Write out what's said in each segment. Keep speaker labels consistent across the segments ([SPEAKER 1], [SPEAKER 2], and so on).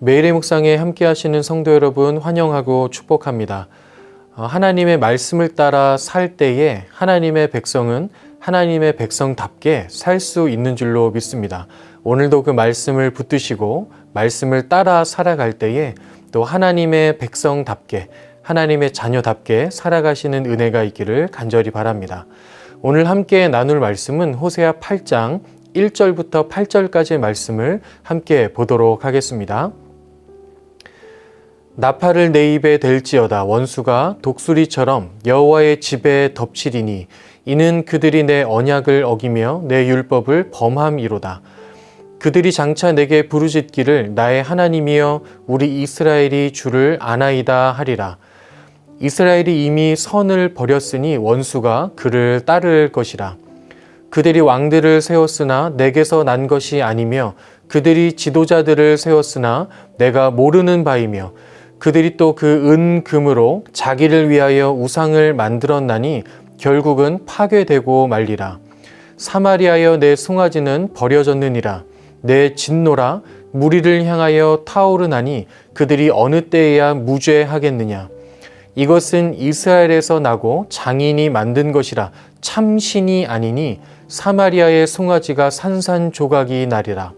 [SPEAKER 1] 매일의 묵상에 함께 하시는 성도 여러분 환영하고 축복합니다. 하나님의 말씀을 따라 살 때에 하나님의 백성은 하나님의 백성답게 살 수 있는 줄로 믿습니다. 오늘도 그 말씀을 붙드시고 말씀을 따라 살아갈 때에 또 하나님의 백성답게 하나님의 자녀답게 살아가시는 은혜가 있기를 간절히 바랍니다. 오늘 함께 나눌 말씀은 호세아 8장 1절부터 8절까지의 말씀을 함께 보도록 하겠습니다. 나팔을 내 입에 댈지어다. 원수가 독수리처럼 여호와의 집에 덮치리니 이는 그들이 내 언약을 어기며 내 율법을 범함이로다. 그들이 장차 내게 부르짖기를 나의 하나님이여 우리 이스라엘이 주를 아나이다 하리라. 이스라엘이 이미 선을 버렸으니 원수가 그를 따를 것이라. 그들이 왕들을 세웠으나 내게서 난 것이 아니며 그들이 지도자들을 세웠으나 내가 모르는 바이며 그들이 또 그 은금으로 자기를 위하여 우상을 만들었나니 결국은 파괴되고 말리라. 사마리아여 내 송아지는 버려졌느니라. 내 진노라 무리를 향하여 타오르나니 그들이 어느 때에야 무죄하겠느냐. 이것은 이스라엘에서 나고 장인이 만든 것이라 참신이 아니니 사마리아의 송아지가 산산조각이 나리라.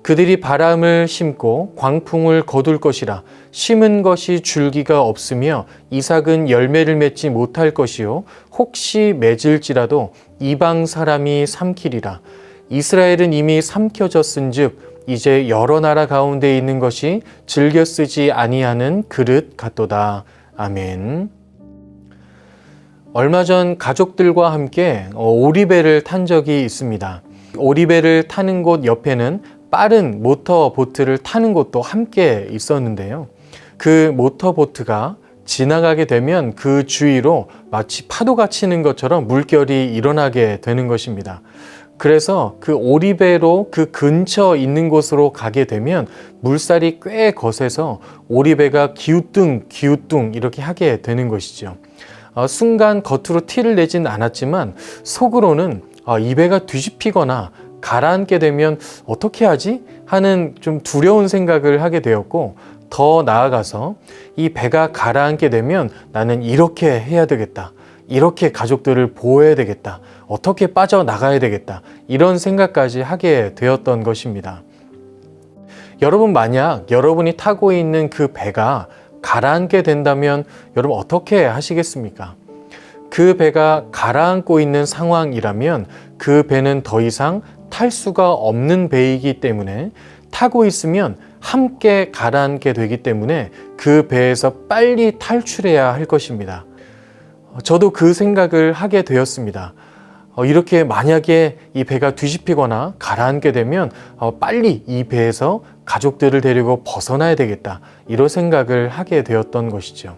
[SPEAKER 1] 그들이 바람을 심고 광풍을 거둘 것이라. 심은 것이 줄기가 없으며 이삭은 열매를 맺지 못할 것이요 혹시 맺을지라도 이방 사람이 삼키리라. 이스라엘은 이미 삼켜졌은즉 이제 여러 나라 가운데 있는 것이 즐겨 쓰지 아니하는 그릇 같도다. 아멘. 얼마 전 가족들과 함께 오리배를 탄 적이 있습니다. 오리배를 타는 곳 옆에는 빠른 모터보트를 타는 곳도 함께 있었는데요. 그 모터보트가 지나가게 되면 그 주위로 마치 파도가 치는 것처럼 물결이 일어나게 되는 것입니다. 그래서 그 오리배로 그 근처 있는 곳으로 가게 되면 물살이 꽤 거세서 오리배가 기우뚱 이렇게 하게 되는 것이죠. 순간 겉으로 티를 내진 않았지만 속으로는 이 배가 뒤집히거나 가라앉게 되면 어떻게 하지? 하는 좀 두려운 생각을 하게 되었고, 더 나아가서 이 배가 가라앉게 되면 나는 이렇게 해야 되겠다. 이렇게 가족들을 보호해야 되겠다. 어떻게 빠져나가야 되겠다. 이런 생각까지 하게 되었던 것입니다. 여러분, 만약 여러분이 타고 있는 그 배가 가라앉게 된다면 여러분 어떻게 하시겠습니까? 그 배가 가라앉고 있는 상황이라면 그 배는 더 이상 탈 수가 없는 배이기 때문에 타고 있으면 함께 가라앉게 되기 때문에 그 배에서 빨리 탈출해야 할 것입니다. 저도 그 생각을 하게 되었습니다. 이렇게 만약에 이 배가 뒤집히거나 가라앉게 되면 빨리 이 배에서 가족들을 데리고 벗어나야 되겠다. 이런 생각을 하게 되었던 것이죠.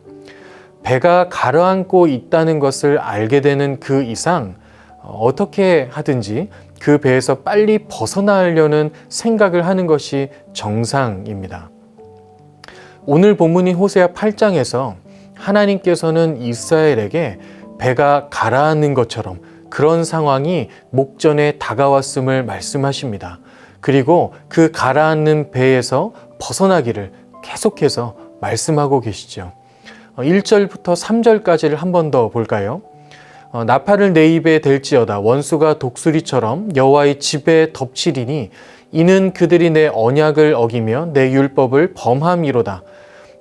[SPEAKER 1] 배가 가라앉고 있다는 것을 알게 되는 그 이상 어떻게 하든지 그 배에서 빨리 벗어나려는 생각을 하는 것이 정상입니다. 오늘 본문인 호세아 8장에서 하나님께서는 이스라엘에게 배가 가라앉는 것처럼 그런 상황이 목전에 다가왔음을 말씀하십니다. 그리고 그 가라앉는 배에서 벗어나기를 계속해서 말씀하고 계시죠. 1절부터 3절까지를 한 번 더 볼까요? 나팔을 내 입에 댈지어다. 원수가 독수리처럼 여호와의 집에 덮치리니 이는 그들이 내 언약을 어기며 내 율법을 범함이로다.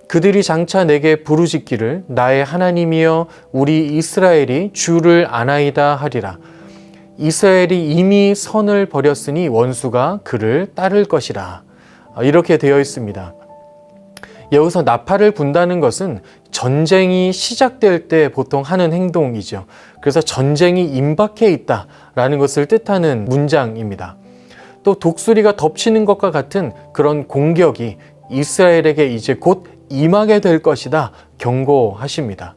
[SPEAKER 1] 그들이 장차 내게 부르짖기를 나의 하나님이여 우리 이스라엘이 주를 아나이다 하리라. 이스라엘이 이미 선을 버렸으니 원수가 그를 따를 것이라. 이렇게 되어 있습니다. 여기서 나팔을 분다는 것은 전쟁이 시작될 때 보통 하는 행동이죠. 그래서 전쟁이 임박해 있다라는 것을 뜻하는 문장입니다. 또 독수리가 덮치는 것과 같은 그런 공격이 이스라엘에게 이제 곧 임하게 될 것이다 경고하십니다.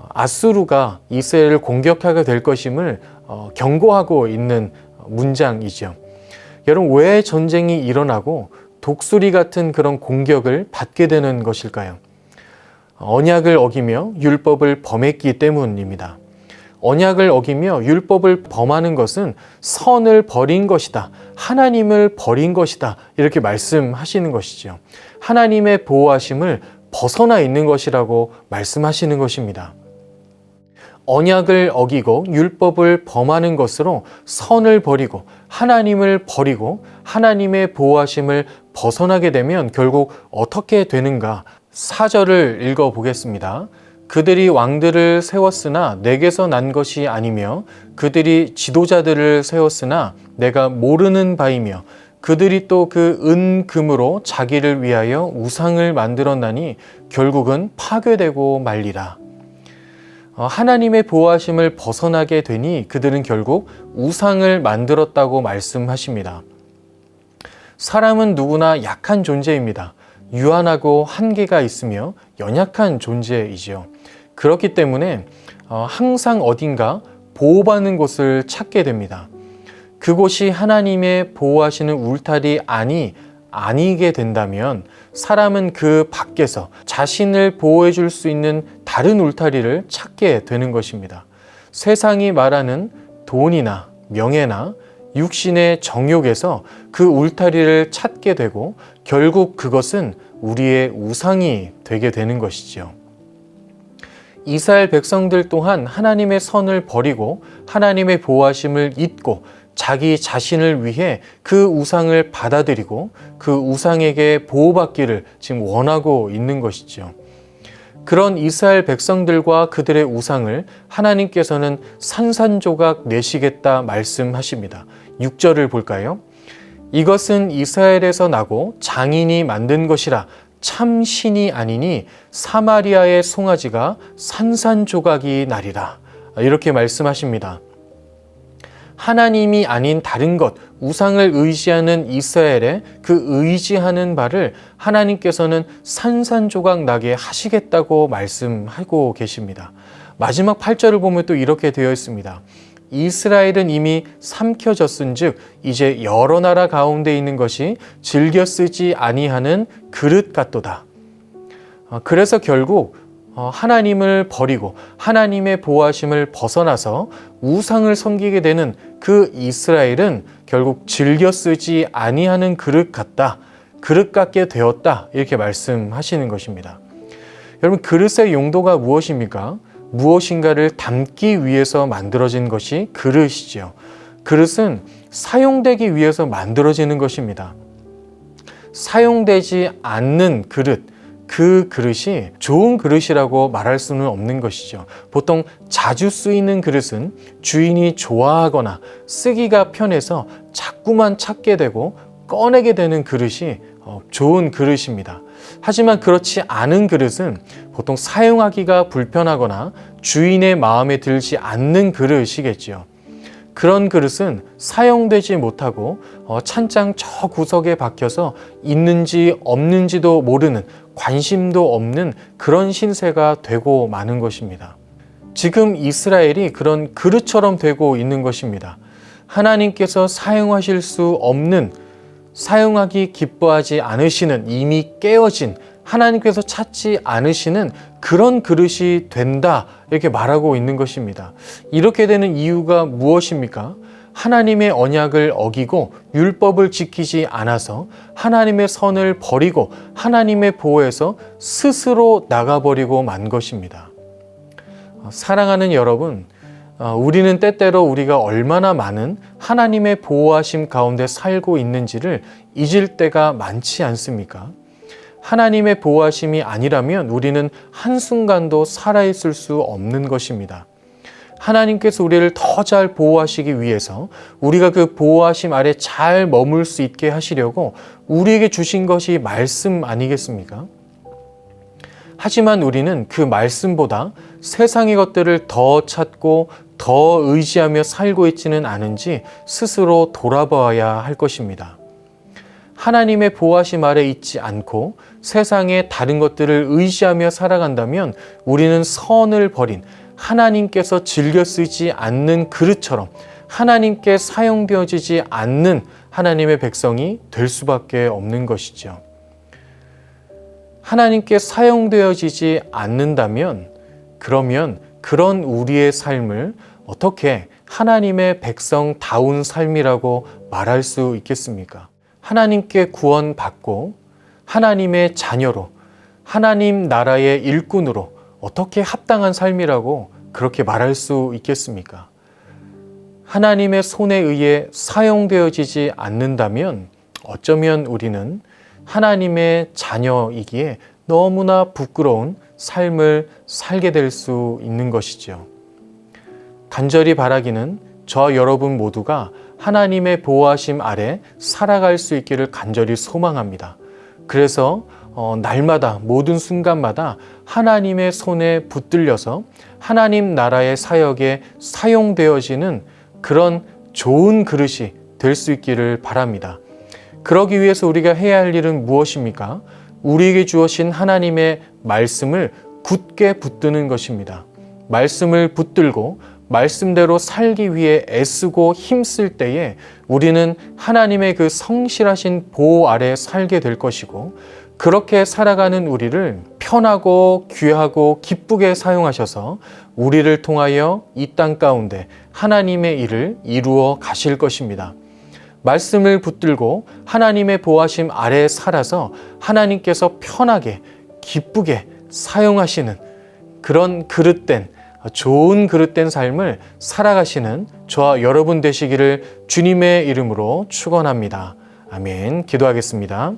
[SPEAKER 1] 아수르가 이스라엘을 공격하게 될 것임을 경고하고 있는 문장이죠. 여러분, 왜 전쟁이 일어나고 독수리 같은 그런 공격을 받게 되는 것일까요? 언약을 어기며 율법을 범했기 때문입니다. 언약을 어기며 율법을 범하는 것은 선을 버린 것이다. 하나님을 버린 것이다. 이렇게 말씀하시는 것이죠. 하나님의 보호하심을 벗어나 있는 것이라고 말씀하시는 것입니다. 언약을 어기고 율법을 범하는 것으로 선을 버리고 하나님을 버리고 하나님의 보호하심을 벗어나게 되면 결국 어떻게 되는가? 4절을 읽어보겠습니다. 그들이 왕들을 세웠으나 내게서 난 것이 아니며 그들이 지도자들을 세웠으나 내가 모르는 바이며 그들이 또 그 은금으로 자기를 위하여 우상을 만들었나니 결국은 파괴되고 말리라. 하나님의 보호하심을 벗어나게 되니 그들은 결국 우상을 만들었다고 말씀하십니다. 사람은 누구나 약한 존재입니다. 유한하고 한계가 있으며 연약한 존재이지요. 그렇기 때문에 항상 어딘가 보호받는 곳을 찾게 됩니다. 그곳이 하나님의 보호하시는 울타리 아니게 된다면 사람은 그 밖에서 자신을 보호해 줄 수 있는 다른 울타리를 찾게 되는 것입니다. 세상이 말하는 돈이나 명예나 육신의 정욕에서 그 울타리를 찾게 되고 결국 그것은 우리의 우상이 되게 되는 것이지요. 이스라엘 백성들 또한 하나님의 선을 버리고 하나님의 보호하심을 잊고 자기 자신을 위해 그 우상을 받아들이고 그 우상에게 보호받기를 지금 원하고 있는 것이죠. 그런 이스라엘 백성들과 그들의 우상을 하나님께서는 산산조각 내시겠다 말씀하십니다. 6절을 볼까요? 이것은 이스라엘에서 나고 장인이 만든 것이라 참 신이 아니니 사마리아의 송아지가 산산조각이 나리라. 이렇게 말씀하십니다. 하나님이 아닌 다른 것, 우상을 의지하는 이스라엘의 그 의지하는 바를 하나님께서는 산산조각 나게 하시겠다고 말씀하고 계십니다. 마지막 8절을 보면 또 이렇게 되어 있습니다. 이스라엘은 이미 삼켜졌은즉 이제 여러 나라 가운데 있는 것이 즐겨 쓰지 아니하는 그릇 같도다. 그래서 결국 하나님을 버리고 하나님의 보호하심을 벗어나서 우상을 섬기게 되는 그 이스라엘은 결국 즐겨 쓰지 아니하는 그릇 같다. 그릇 같게 되었다. 이렇게 말씀하시는 것입니다. 여러분, 그릇의 용도가 무엇입니까? 무엇인가를 담기 위해서 만들어진 것이 그릇이지요. 그릇은 사용되기 위해서 만들어지는 것입니다. 사용되지 않는 그릇, 그 그릇이 좋은 그릇이라고 말할 수는 없는 것이죠. 보통 자주 쓰이는 그릇은 주인이 좋아하거나 쓰기가 편해서 자꾸만 찾게 되고 꺼내게 되는 그릇이 좋은 그릇입니다. 하지만 그렇지 않은 그릇은 보통 사용하기가 불편하거나 주인의 마음에 들지 않는 그릇이겠지요. 그런 그릇은 사용되지 못하고 찬장 저 구석에 박혀서 있는지 없는지도 모르는, 관심도 없는 그런 신세가 되고 마는 것입니다. 지금 이스라엘이 그런 그릇처럼 되고 있는 것입니다. 하나님께서 사용하실 수 없는, 사용하기 기뻐하지 않으시는, 이미 깨어진, 하나님께서 찾지 않으시는 그런 그릇이 된다, 이렇게 말하고 있는 것입니다. 이렇게 되는 이유가 무엇입니까? 하나님의 언약을 어기고 율법을 지키지 않아서 하나님의 선을 버리고 하나님의 보호에서 스스로 나가버리고 만 것입니다. 사랑하는 여러분, 우리는 때때로 우리가 얼마나 많은 하나님의 보호하심 가운데 살고 있는지를 잊을 때가 많지 않습니까? 하나님의 보호하심이 아니라면 우리는 한순간도 살아있을 수 없는 것입니다. 하나님께서 우리를 더 잘 보호하시기 위해서 우리가 그 보호하심 아래 잘 머물 수 있게 하시려고 우리에게 주신 것이 말씀 아니겠습니까? 하지만 우리는 그 말씀보다 세상의 것들을 더 찾고 더 의지하며 살고 있지는 않은지 스스로 돌아봐야 할 것입니다. 하나님의 보호하심 아래 있지 않고 세상의 다른 것들을 의지하며 살아간다면 우리는 선을 버린, 하나님께서 즐겨 쓰지 않는 그릇처럼 하나님께 사용되어지지 않는 하나님의 백성이 될 수밖에 없는 것이죠. 하나님께 사용되어지지 않는다면 그러면 그런 우리의 삶을 어떻게 하나님의 백성다운 삶이라고 말할 수 있겠습니까? 하나님께 구원받고 하나님의 자녀로 하나님 나라의 일꾼으로 어떻게 합당한 삶이라고 그렇게 말할 수 있겠습니까? 하나님의 손에 의해 사용되어지지 않는다면 어쩌면 우리는 하나님의 자녀이기에 너무나 부끄러운 삶을 살게 될 수 있는 것이죠. 간절히 바라기는 저 여러분 모두가 하나님의 보호하심 아래 살아갈 수 있기를 간절히 소망합니다. 그래서 날마다 모든 순간마다 하나님의 손에 붙들려서 하나님 나라의 사역에 사용되어지는 그런 좋은 그릇이 될 수 있기를 바랍니다. 그러기 위해서 우리가 해야 할 일은 무엇입니까? 우리에게 주어진 하나님의 말씀을 굳게 붙드는 것입니다. 말씀을 붙들고 말씀대로 살기 위해 애쓰고 힘쓸 때에 우리는 하나님의 그 성실하신 보호 아래 살게 될 것이고, 그렇게 살아가는 우리를 편하고 귀하고 기쁘게 사용하셔서 우리를 통하여 이 땅 가운데 하나님의 일을 이루어 가실 것입니다. 말씀을 붙들고 하나님의 보호하심 아래 살아서 하나님께서 편하게 기쁘게 사용하시는 그런 그릇된 좋은 그릇된 삶을 살아가시는 저와 여러분 되시기를 주님의 이름으로 축원합니다. 아멘. 기도하겠습니다.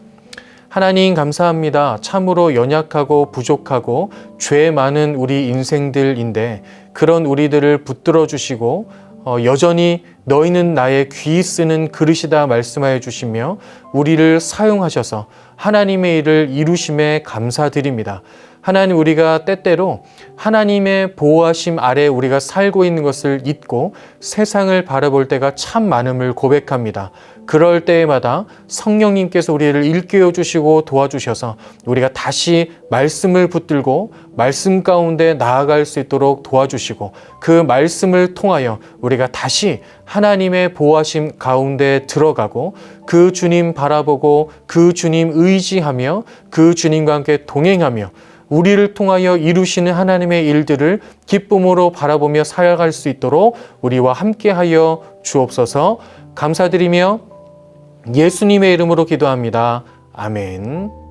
[SPEAKER 1] 하나님 감사합니다. 참으로 연약하고 부족하고 죄 많은 우리 인생들인데 그런 우리들을 붙들어 주시고 여전히 너희는 나의 귀 쓰는 그릇이다 말씀하여 주시며 우리를 사용하셔서 하나님의 일을 이루심에 감사드립니다. 하나님, 우리가 때때로 하나님의 보호하심 아래 우리가 살고 있는 것을 잊고 세상을 바라볼 때가 참 많음을 고백합니다. 그럴 때마다 성령님께서 우리를 일깨워 주시고 도와주셔서 우리가 다시 말씀을 붙들고 말씀 가운데 나아갈 수 있도록 도와주시고, 그 말씀을 통하여 우리가 다시 하나님의 보호하심 가운데 들어가고 그 주님 바라보고 그 주님 의지하며 그 주님과 함께 동행하며 우리를 통하여 이루시는 하나님의 일들을 기쁨으로 바라보며 살아갈 수 있도록 우리와 함께하여 주옵소서. 감사드리며 예수님의 이름으로 기도합니다. 아멘.